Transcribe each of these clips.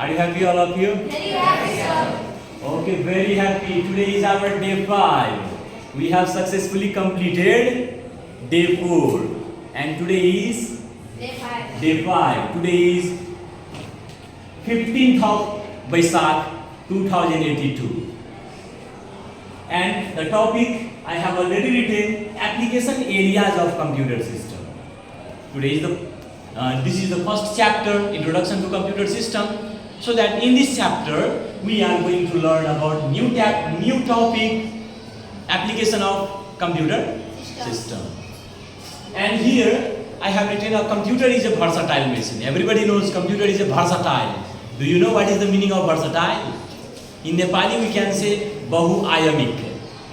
Are you happy, all of you? Very happy, sir. Okay, very happy. Today is our day 5. We have successfully completed day 4. And today is Day 5. day 5. Today is 15th of Baisakh 2082. And the topic I have already written, application areas of computer system. Today is this is the first chapter, Introduction to Computer System. So that in this chapter we are going to learn about new topic, application of computer system. And here I have written a computer is a versatile machine. Everybody knows computer is a versatile. Do you know what is the meaning of versatile? In Nepali we can say Bahu-ayamik.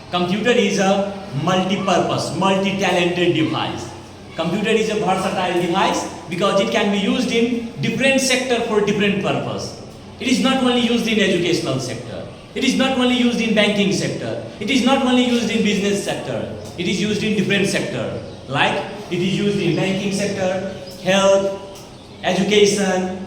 Computer is a multi-purpose, multi-talented device. Computer is a versatile device because it can be used in different sector for different purpose. It is not only used in educational sector. It is not only used in banking sector. It is not only used in business sector. It is used in different sector. Like it is used in banking sector, health, education,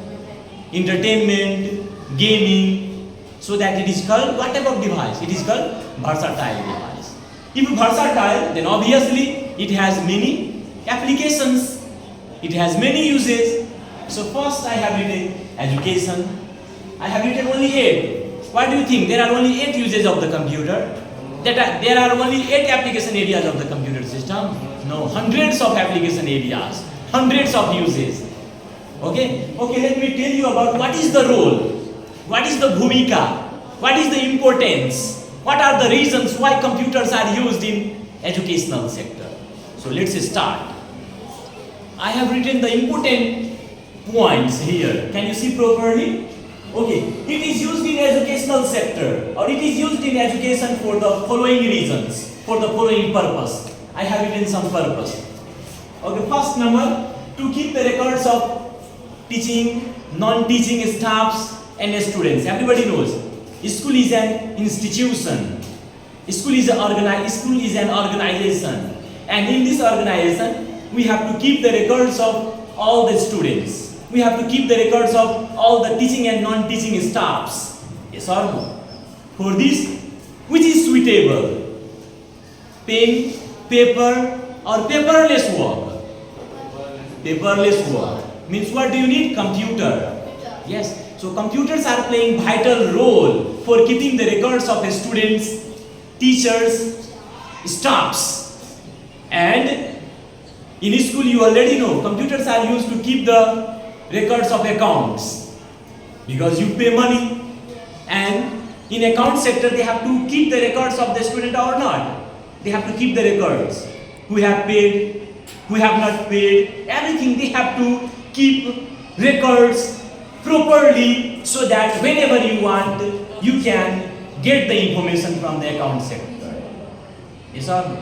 entertainment, gaming. So that it is called what type of device? It is called versatile device. If versatile, then obviously it has many applications. It has many uses. So first I have written education. I have written only 8. What do you think? There are only 8 uses of the computer. There are only 8 application areas of the computer system. No, hundreds of application areas, hundreds of uses. Okay, let me tell you about what is the role, what is the bhumika, what is the importance, what are the reasons why computers are used in educational sector. So let's start. I have written the important points here. Can you see properly? Okay, it is used in educational sector or it is used in education for the following reasons, for the following purpose. I have written some purpose. Okay, first number, to keep the records of teaching, non-teaching staffs and students. Everybody knows, school is an institution. School is an organization. And in this organization, we have to keep the records of all the students. We have to keep the records of all the teaching and non-teaching staffs. Yes or no? For this, which is suitable? Pen, paper or paperless work? Paperless work. Means what do you need? Computer. Yes. So computers are playing vital role for keeping the records of students, teachers, staffs. And in school you already know, computers are used to keep the records of accounts because you pay money, and in account sector they have to keep the records of the student or not. They have to keep the records. Who have paid, who have not paid, everything they have to keep records properly so that whenever you want, you can get the information from the account sector. Yes or no?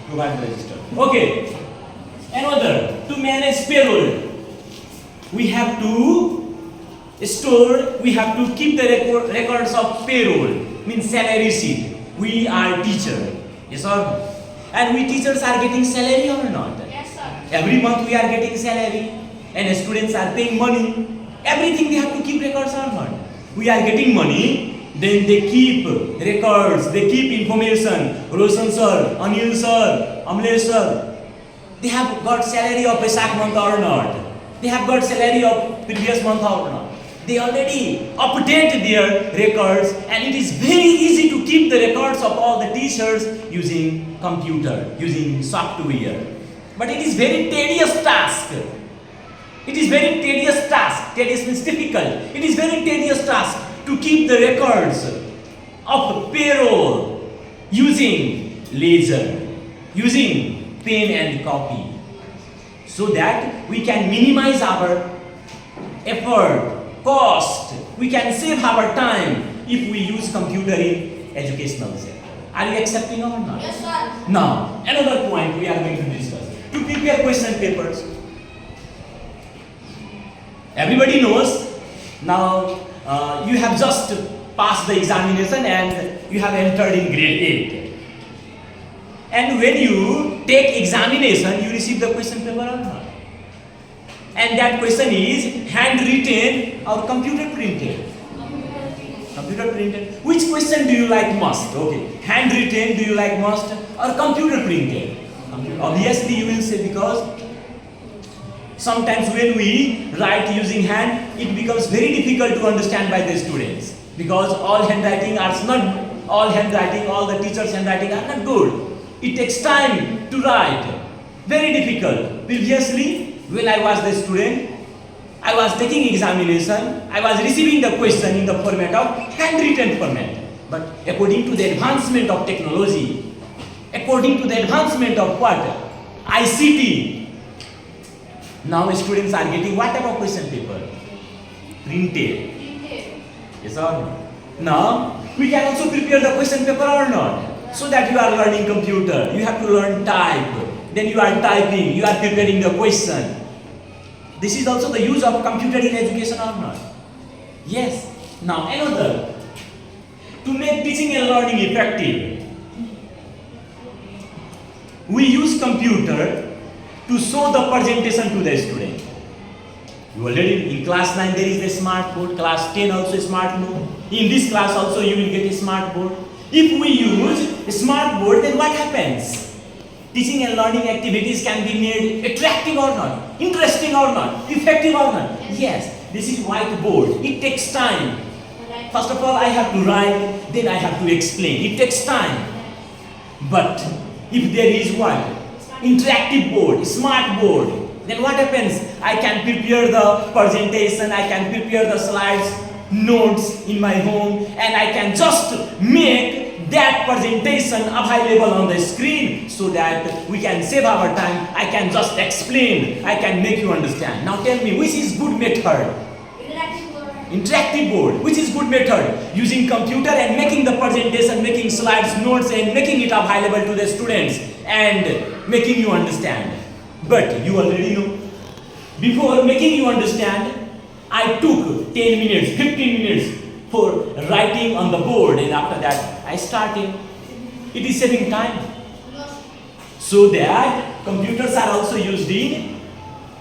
Provide register. Okay. Another, to manage payroll, we have to store, we have to keep the records of payroll, means salary sheet. We are teacher. Yes or no? And we teachers are getting salary or not? Yes, sir. Every month we are getting salary and students are paying money. Everything they have to keep records or not? We are getting money, then they keep records, they keep information. Roshan sir, Anil sir, Amlesh sir, they have got salary of Baisakh month or not? They have got salary of previous month or not? They already update their records, and it is very easy to keep the records of all the teachers using computer, using software. But it is very tedious task. It is very tedious task. Tedious means difficult. It is very tedious task to keep the records of payroll using ledger, using pen and copy, so that we can minimize our effort, cost, we can save our time if we use computer in educational sector. Are you accepting or not? Yes, sir. Now, another point we are going to discuss. To prepare question papers. Everybody knows, now you have just passed the examination and you have entered in grade 8. And when you take examination, you receive the question paper or not? And that question is handwritten or computer printed? Computer printed. Which question do you like most? Okay, handwritten do you like most or computer printed? Obviously you will say, because sometimes when we write using hand, it becomes very difficult to understand by the students, because all the teachers' handwriting are not good. It takes time to write. Very difficult. Previously, when I was the student, I was taking examination, I was receiving the question in the format of handwritten format. But according to the advancement of technology, according to the advancement of what? ICT, now students are getting what type of question paper? Printed. Yes or no? Now, we can also prepare the question paper or not? So that you are learning computer, you have to learn type. Then you are typing, you are preparing the question. This is also the use of computer in education or not? Yes. Now another, to make teaching and learning effective, we use computer to show the presentation to the student. You already in class 9 there is a smart board, class 10 also a smart board. In this class also you will get a smart board. If we use a smart board, then what happens? Teaching and learning activities can be made attractive or not, interesting or not, effective or not. Yes, this is whiteboard. It takes time. First of all, I have to write, then I have to explain. It takes time. But if there is what? Interactive board, smart board, then what happens? I can prepare the presentation, I can prepare the slides, notes in my home, and I can just make that presentation available on the screen so that we can save our time. I can just explain, I can make you understand. Now tell me, which is good method? Interactive board. Which is good method? Using computer and making the presentation, making slides, notes, and making it available to the students and making you understand. But you already know, before making you understand, I took 10 minutes, 15 minutes for writing on the board, and after that I started. It is saving time. So that computers are also used in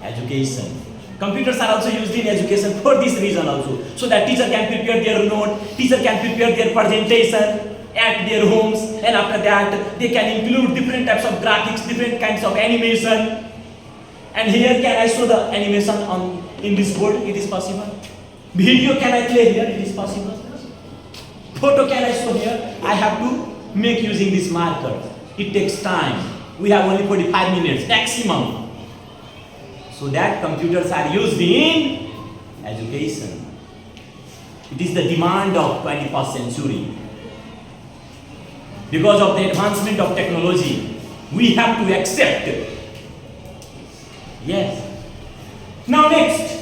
education. Computers are also used in education for this reason also. So that teacher can prepare their note, teacher can prepare their presentation at their homes, and after that they can include different types of graphics, different kinds of animation. And here can I show the animation in this board? It is possible. Video can I play here? It is possible. Photo can I show here? I have to make using this marker. It takes time. We have only 45 minutes maximum. So that computers are used in education. It is the demand of 21st century. Because of the advancement of technology, we have to accept it. Yes. Now next,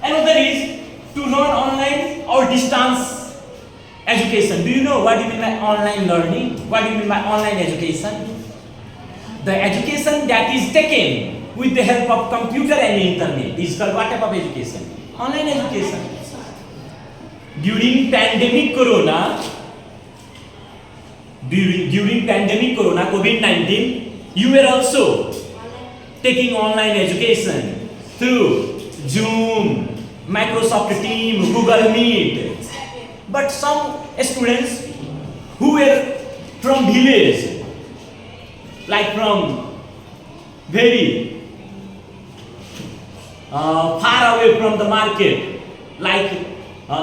another is to learn online or distance education. Do you know what do you mean by online learning? What do you mean by online education? The education that is taken with the help of computer and internet is called what type of education? Online education. During pandemic corona, COVID-19, you were also taking online education through Zoom, Microsoft Teams, Google Meet. But some students who were from village, like from very far away from the market, like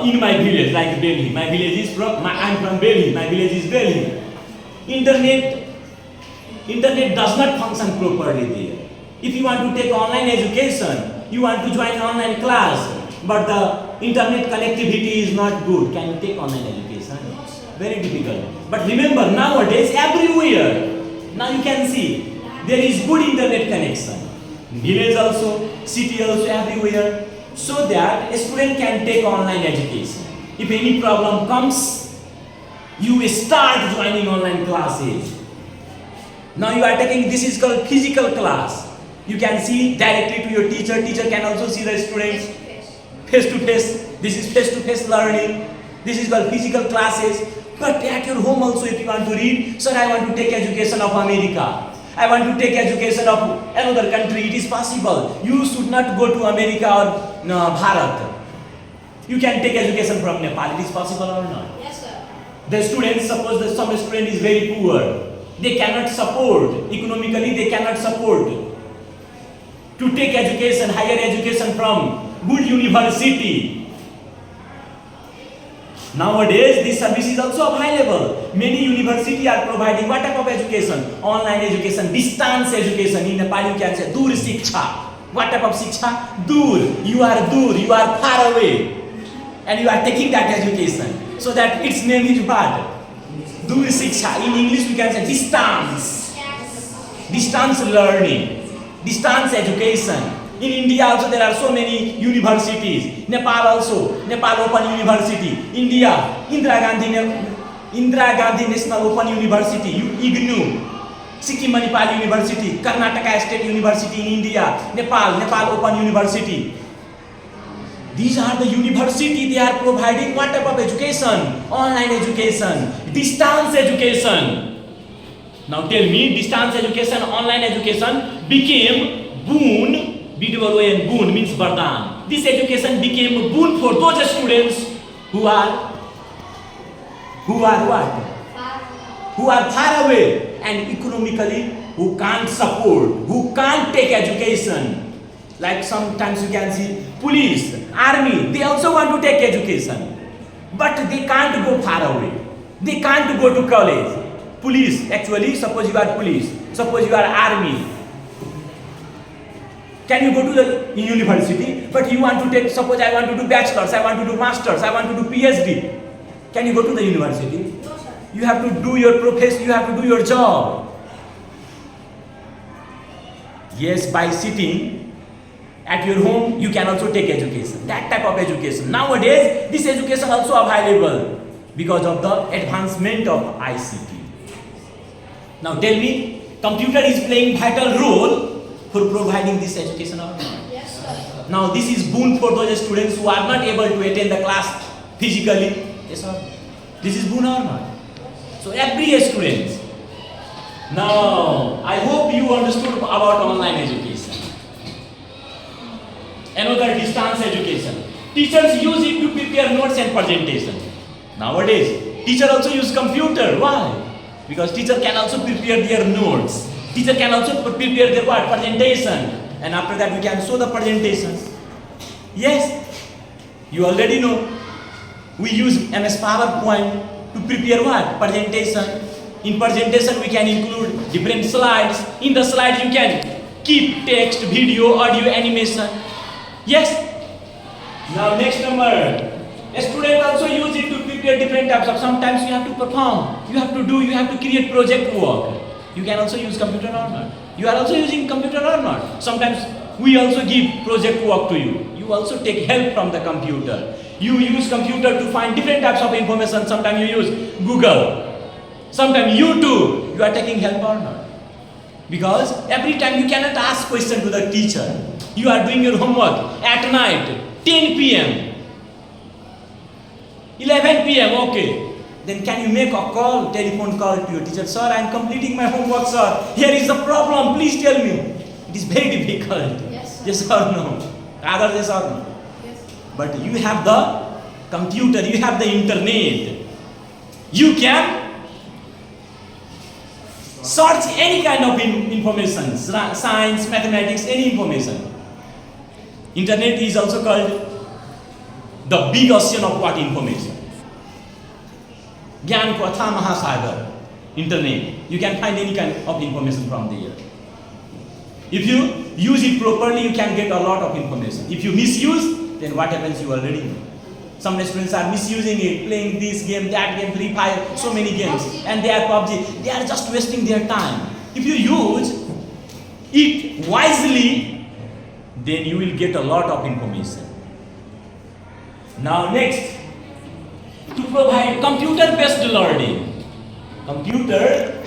in my village, like Delhi. I'm from Delhi. My village is Delhi. Internet does not function properly there. If you want to take online education, you want to join online class, but the internet connectivity is not good. Can you take online education? Very difficult. But remember, nowadays everywhere, now you can see there is good internet connection. Village also, city also, everywhere. So that a student can take online education. If any problem comes, you start joining online classes. Now you are taking, this is called physical class. You can see directly to your teacher. Teacher can also see the students face to face. This is face to face learning. This is called physical classes. But at your home also, if you want to read, sir, I want to take education of America. I want to take education of another country. It is possible. You should not go to America or Bharat. You can take education from Nepal. It is possible or not? Yes, sir. The students, suppose that some student is very poor. They cannot support, economically they cannot support to take education, higher education from good university. Nowadays, this service is also available. Many universities are providing what type of education? Online education, distance education. In Nepal, you can say dur shiksha. What type of shiksha? Dur. You are far away, and you are taking that education. So that its name is what? Dur shiksha. In English, we can say distance. Yes. Distance learning, distance education. In India also there are so many universities. Nepal also, Nepal Open University. India, Indira Gandhi National Open University, IGNU. Sikkim Manipal University, Karnataka State University in India, Nepal Open University. These are the university, they are providing what type of education? Online education, distance education. Now tell me, distance education, online education became boon. B-O-O-N, boon means vardhan. This education became a boon for those students who are what? Far. Who are far away and economically who can't support, who can't take education. Like sometimes you can see police, army, they also want to take education. But they can't go far away. They can't go to college. Police, actually, suppose you are police, suppose you are army. Can you go to the university? But you want to take, suppose I want to do bachelor's, I want to do master's, I want to do PhD. Can you go to the university? No, sir. You have to do your profession, you have to do your job. Yes, by sitting at your home, you can also take education. That type of education. Nowadays, this education also available because of the advancement of ICT. Now tell me, computer is playing vital role for providing this education or not? Yes, sir. Now this is boon for those students who are not able to attend the class physically. Yes or no? This is boon or not? So every student. Now I hope you understood about online education. Another distance education. Teachers use it to prepare notes and presentation. Nowadays, teacher also use computer. Why? Because teacher can also prepare their notes. Teacher can also prepare their what? Presentation. And after that we can show the presentations. Yes, you already know. We use MS PowerPoint to prepare what? Presentation. In presentation we can include different slides. In the slides you can keep text, video, audio, animation. Yes. Now next number. A student also use it to prepare different types of, sometimes you have to perform, you have to create project work. You can also use computer or not. You are also using computer or not. Sometimes we also give project work to you. You also take help from the computer. You use computer to find different types of information. Sometimes you use Google. Sometimes YouTube. You are taking help or not. Because every time you cannot ask question to the teacher. You are doing your homework at night, 10 p.m. 11 p.m. okay. Then can you make a call, telephone call to your teacher? Sir, I am completing my homework, sir. Here is the problem. Please tell me. It is very difficult. Yes, sir. Yes or no? Rather yes or no? Yes. But you have the computer, you have the internet. You can search any kind of information, science, mathematics, any information. Internet is also called the big ocean of what information. Gyan ko atha mahasagar, internet. You can find any kind of information from there. If you use it properly, you can get a lot of information. If you misuse, then what happens you already know. Some students are misusing it, playing this game, that game, Free Fire, so many games, and they are PUBG. They are just wasting their time. If you use it wisely, then you will get a lot of information. Now next, to provide computer-based learning. Computer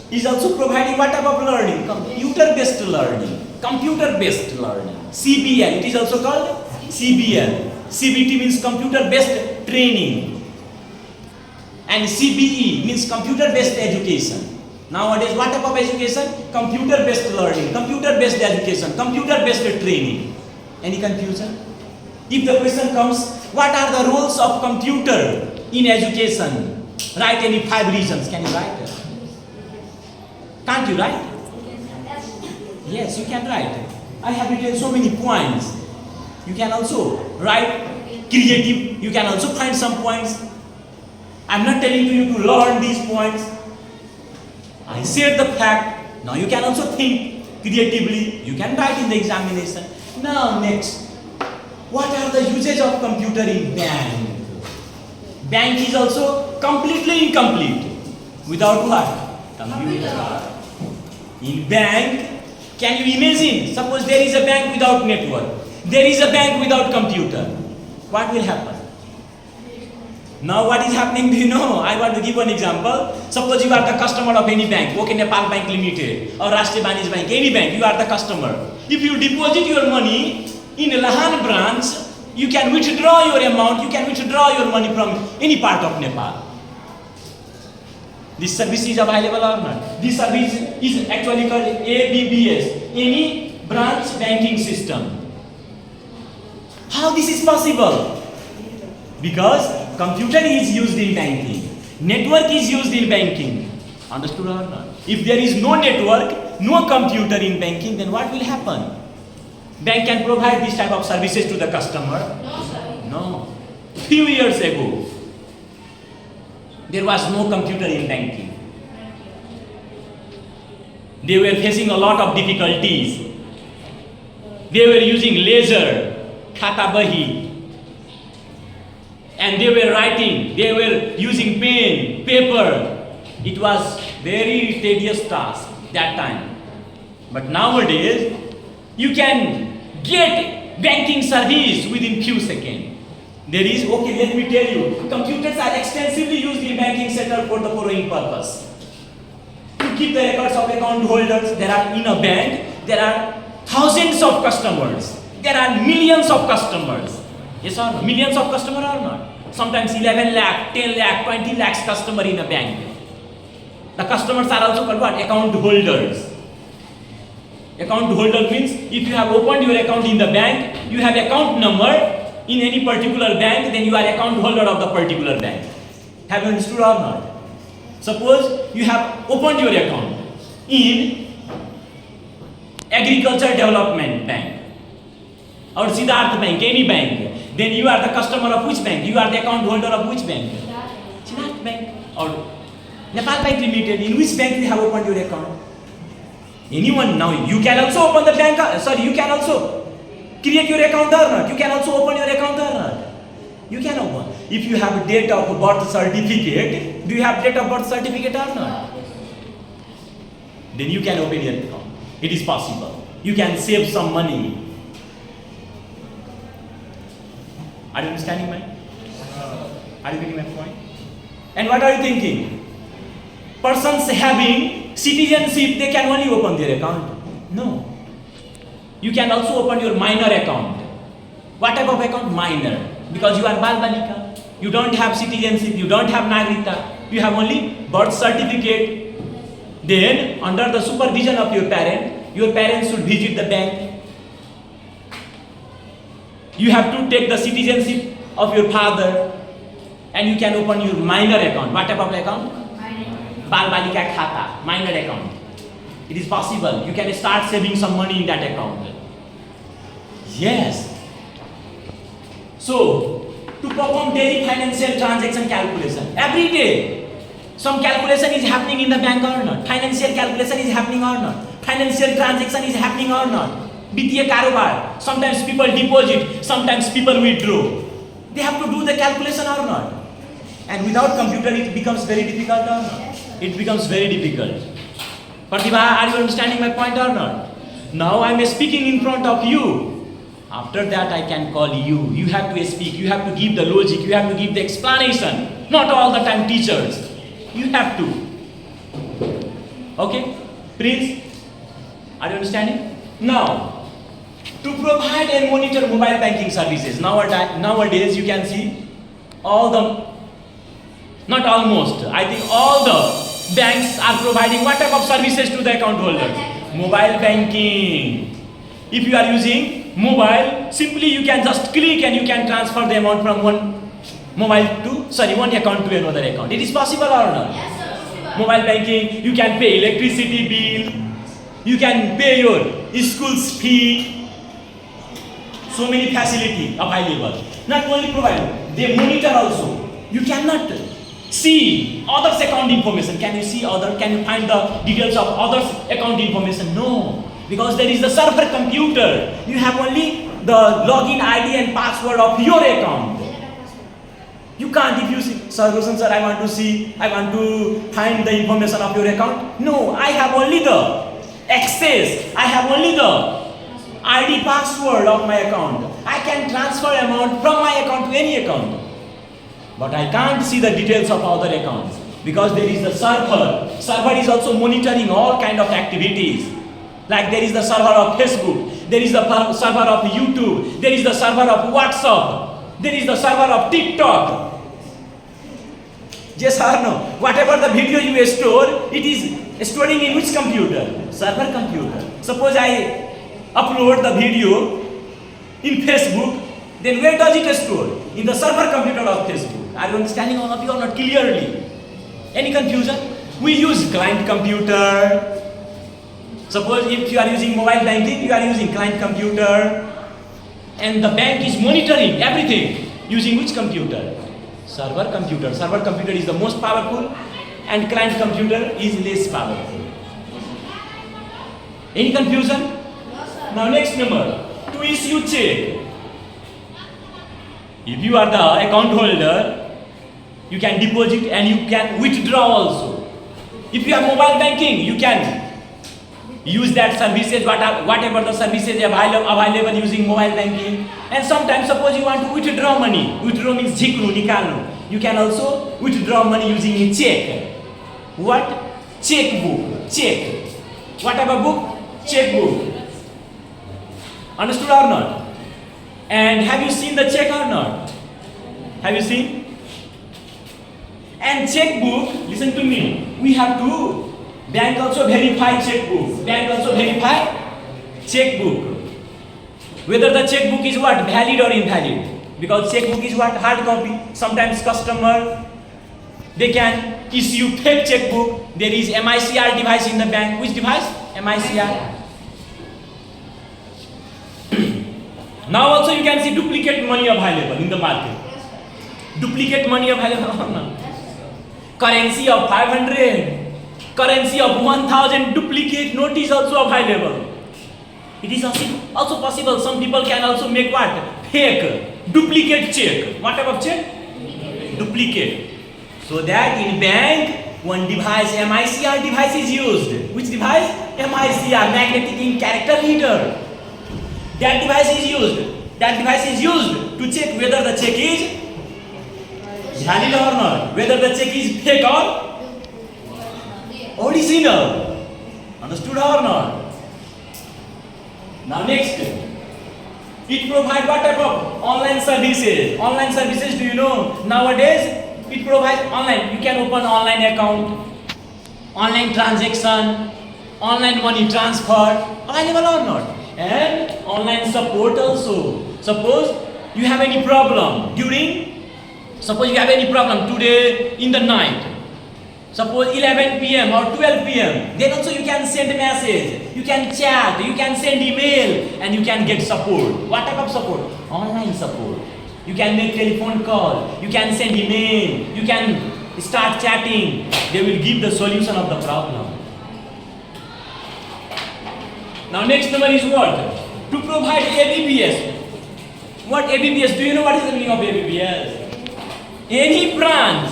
is also providing what type of learning? Computer-based learning. Computer-based learning. CBL, it is also called CBL. CBT means computer-based training. And CBE means computer-based education. Nowadays, what type of education? Computer-based learning, computer-based education, computer-based training. Any confusion? If the question comes, what are the roles of computer in education? Write any 5 reasons. Can you write it? Can't you write? Yes, you can write. I have written so many points. You can also write creative. You can also find some points. I'm not telling you to learn these points. I said the fact. Now you can also think creatively. You can write in the examination. Now next, what are the uses of computer in bank? Bank is also completely incomplete without what? Computer. In bank, can you imagine? Suppose there is a bank without network. There is a bank without computer. What will happen? Now what is happening, do you know? I want to give one example. Suppose you are the customer of any bank, OK Nepal Bank Limited or Rashtriya Banij Bank, any bank, you are the customer. If you deposit your money in a Lahan branch, you can withdraw your amount, you can withdraw your money from any part of Nepal. This service is available or not? This service is actually called ABBS, any branch banking system. How this is possible? Because computer is used in banking, network is used in banking. Understood or not? If there is no network, no computer in banking, then what will happen? Bank can provide this type of services to the customer? No, sir. No. Few years ago, there was no computer in banking. They were facing a lot of difficulties. They were using laser, khata bahi, and they were writing, they were using pen, paper. It was very tedious task that time. But nowadays, you can get banking service within few seconds. There is, okay, let me tell you, computers are extensively used in banking sector for the following purpose. To keep the records of account holders, there are in a bank, there are thousands of customers. There are millions of customers. Yes or no? Millions of customers or not? Sometimes 11 lakh, 10 lakh, 20 lakhs customer in a bank. The customers are also called what? Account holders. Account holder means if you have opened your account in the bank, you have account number in any particular bank, then you are account holder of the particular bank. Have you understood or not? Suppose you have opened your account in Agriculture Development Bank or Siddharth Bank, any bank, then you are the customer of which bank? You are the account holder of which bank? Siddharth Bank or Nepal Bank Limited. In which bank you have opened your account? Anyone now, you can also open the bank, you can also create your account or not. You can also open your account or not. You can open. If you have a date of birth certificate, do you have date of birth certificate or not? Then you can open your account. It is possible. You can save some money. Are you understanding my? Are you getting my point? And what are you thinking? Persons having citizenship, they can only open their account. No. You can also open your minor account. What type of account? Minor. Because you are Bal Balika. You don't have citizenship, you don't have Nagrikta. You have only birth certificate. Then, under the supervision of your parents should visit the bank. You have to take the citizenship of your father and you can open your minor account. What type of account? Bal Balika Khata, minor account. It is possible. You can start saving some money in that account. Yes. So, to perform daily financial transaction calculation, every day, some calculation is happening in the bank or not? Financial calculation is happening or not? Financial transaction is happening or not? Bittiya karobar. Sometimes people deposit, sometimes people withdraw. They have to do the calculation or not? And without computer, it becomes very difficult or not? It becomes very difficult. Pratibha, are you understanding my point or not? Now I am speaking in front of you. After that I can call you. You have to speak, you have to give the logic, you have to give the explanation. Not all the time teachers. You have to. Okay? Prince, are you understanding? Now, to provide and monitor mobile banking services, nowadays you can see all the, not almost, I think all the banks are providing what type of services to the account holder? Mobile banking. If you are using mobile, simply you can just click and you can transfer the amount from one account to another account. It is possible or not? Yes, sir. Possible. Mobile banking, you can pay electricity bill, you can pay your school's fee. So many facility available. Not only provide, they monitor also. You cannot see others' account information. Can you see other? Can you find the details of others' account information? No, because there is the server computer. You have only the login ID and password of your account. You can't, if you see, Sir Roshan sir, I want to find the information of your account. No, I have only the access. I have only the ID password of my account. I can transfer amount from my account to any account. But I can't see the details of other accounts because there is the server. Server is also monitoring all kind of activities. Like there is the server of Facebook, there is the server of YouTube, there is the server of WhatsApp, there is the server of TikTok. Yes or no? Whatever the video you store, it is storing in which computer? Server computer. Suppose I upload the video in Facebook, then where does it store? In the server computer of Facebook. Are you understanding all of you or not clearly? Any confusion? We use client computer. Suppose if you are using mobile banking, you are using client computer, and the bank is monitoring everything using which computer? Server computer. Server computer is the most powerful and client computer is less powerful. Any confusion? No, sir. Now next number, to issue check. If you are the account holder, you can deposit and you can withdraw also. If you have mobile banking, you can use that services, whatever the services available using mobile banking. And sometimes suppose you want to withdraw money. Withdraw means jhiknu, nikalnu. You can also withdraw money using a check. What? Checkbook. Check. Whatever book? Checkbook. Understood or not? And have you seen the check or not? Have you seen? And checkbook, listen to me. We have to bank also verify checkbook. Bank also verify checkbook. Whether the checkbook is what? Valid or invalid. Because checkbook is what? Hard copy. Sometimes customer, they can issue fake checkbook. There is MICR device in the bank. Which device? MICR. Now also you can see duplicate money available in the market. Duplicate money available or not? Currency of 500. Currency of 1000, duplicate note is also available. It is also possible. Some people can also make what? Fake, duplicate check. What type of check? Duplicate. So that in bank, one device, MICR device is used. Which device? MICR, magnetic ink character reader. That device is used. That device is used to check whether the check is valid or not. Whether the check is fake or original. Understood or not? Now next, it provides what type of online services? Online services, do you know? Nowadays, it provides online. You can open online account, online transaction, online money transfer, available or not? And online support also. Suppose you have any problem today in the night. Suppose 11 p.m. or 12 p.m. Then also you can send a message, you can chat, you can send email, and you can get support. What type of support? Online support. You can make telephone call, you can send email, you can start chatting. They will give the solution of the problem. Now next number is what? To provide ABPS. What ABPS? Do you know what is the meaning of ABPS? Any branch.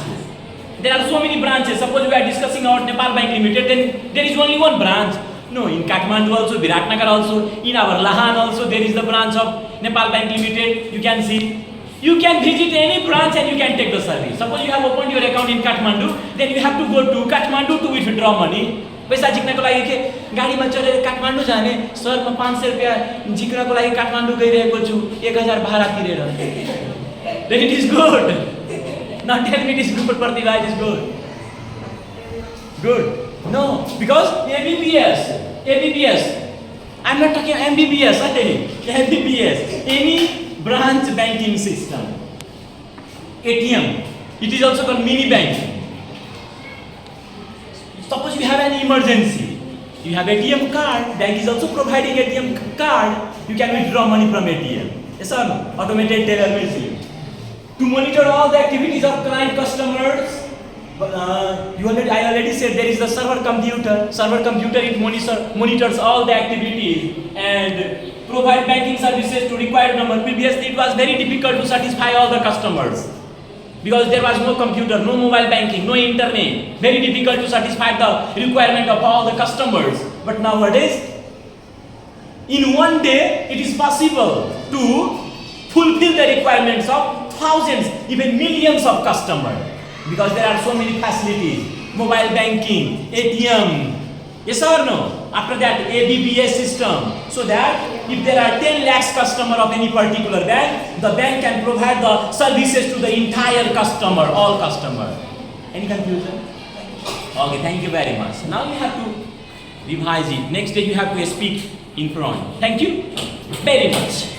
There are so many branches. Suppose we are discussing about Nepal Bank Limited, then there is only one branch. No, in Kathmandu also, Viratnagar also, in our Lahan also, there is the branch of Nepal Bank Limited. You can see. You can visit any branch and you can take the service. Suppose you have opened your account in Kathmandu, then you have to go to Kathmandu to withdraw money. पैसा झिक्नको लागि के गाडीमा चढेर काठमाडौँ जाने sir म 500 रुपैयाँ झिक्नको लागि काठमाडौँ गइरहेको छु 1000 भाडा तिरेर then it is good. Now tell me it is good, Pratibha, it is good. Good. No, because ABBS. I'm not talking MBBS, okay? MBBS. Any branch banking system. ATM. It is also called mini banking. Suppose you have an emergency. You have ATM card. Bank is also providing ATM card. You can withdraw money from ATM. Yes or no? Automated teller machine. To monitor all the activities of client customers. I already said there is the server computer. Server computer, it monitors all the activities and provide banking services to required number. Previously, it was very difficult to satisfy all the customers because there was no computer, no mobile banking, no internet. Very difficult to satisfy the requirement of all the customers. But nowadays, in one day, it is possible to fulfill the requirements of thousands, even millions of customers. Because there are so many facilities, mobile banking, ATM, yes or no? After that, ABBS system, so that if there are 10 lakhs customer of any particular bank, the bank can provide the services to the entire customer, all customer. Any confusion? Okay, thank you very much. Now you have to revise it. Next day you have to speak in front. Thank you very much.